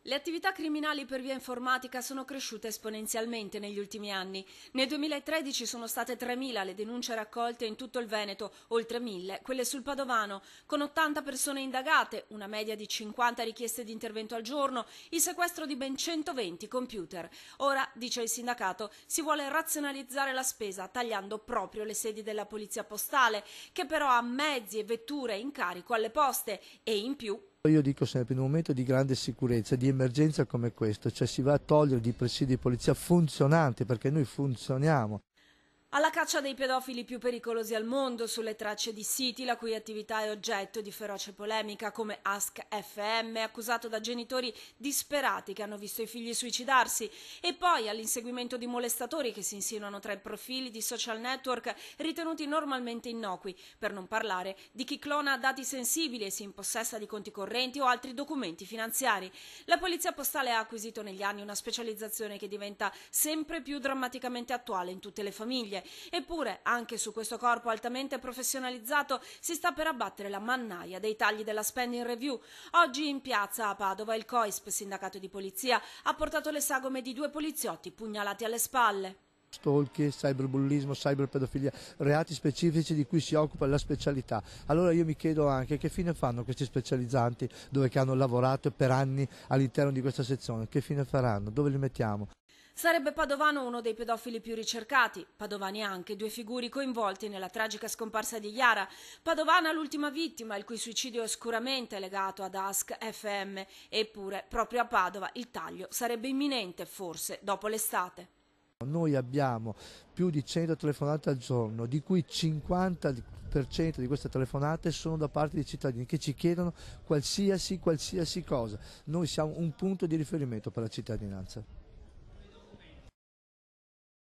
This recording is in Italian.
Le attività criminali per via informatica sono cresciute esponenzialmente negli ultimi anni. Nel 2013 sono state 3.000 le denunce raccolte in tutto il Veneto, oltre 1.000 quelle sul Padovano, con 80 persone indagate, una media di 50 richieste di intervento al giorno, il sequestro di ben 120 computer. Ora, dice il sindacato, si vuole razionalizzare la spesa tagliando proprio le sedi della polizia postale, che però ha mezzi e vetture in carico alle poste e in più. Io dico sempre, in un momento di grande sicurezza, di emergenza come questo, cioè si va a togliere di presidi di polizia funzionanti, perché noi funzioniamo. Alla caccia dei pedofili più pericolosi al mondo, sulle tracce di siti la cui attività è oggetto di feroce polemica, come Ask FM, accusato da genitori disperati che hanno visto i figli suicidarsi, e poi all'inseguimento di molestatori che si insinuano tra i profili di social network ritenuti normalmente innocui, per non parlare di chi clona dati sensibili e si impossessa di conti correnti o altri documenti finanziari. La polizia postale ha acquisito negli anni una specializzazione che diventa sempre più drammaticamente attuale in tutte le famiglie. Eppure, anche su questo corpo altamente professionalizzato si sta per abbattere la mannaia dei tagli della spending review. Oggi in piazza a Padova il COISP, sindacato di polizia, ha portato le sagome di 2 poliziotti pugnalati alle spalle. Stalking, cyberbullismo, cyberpedofilia, reati specifici di cui si occupa la specialità. Allora io mi chiedo anche che fine fanno questi specializzanti che hanno lavorato per anni all'interno di questa sezione, che fine faranno? Dove li mettiamo? Sarebbe Padovano uno dei pedofili più ricercati, padovani anche 2 figure coinvolti nella tragica scomparsa di Chiara, padovana l'ultima vittima, il cui suicidio è oscuramente legato ad Ask FM, eppure proprio a Padova il taglio sarebbe imminente, forse dopo l'estate. Noi abbiamo più di 100 telefonate al giorno, di cui 50% di queste telefonate sono da parte di cittadini che ci chiedono qualsiasi cosa. Noi siamo un punto di riferimento per la cittadinanza.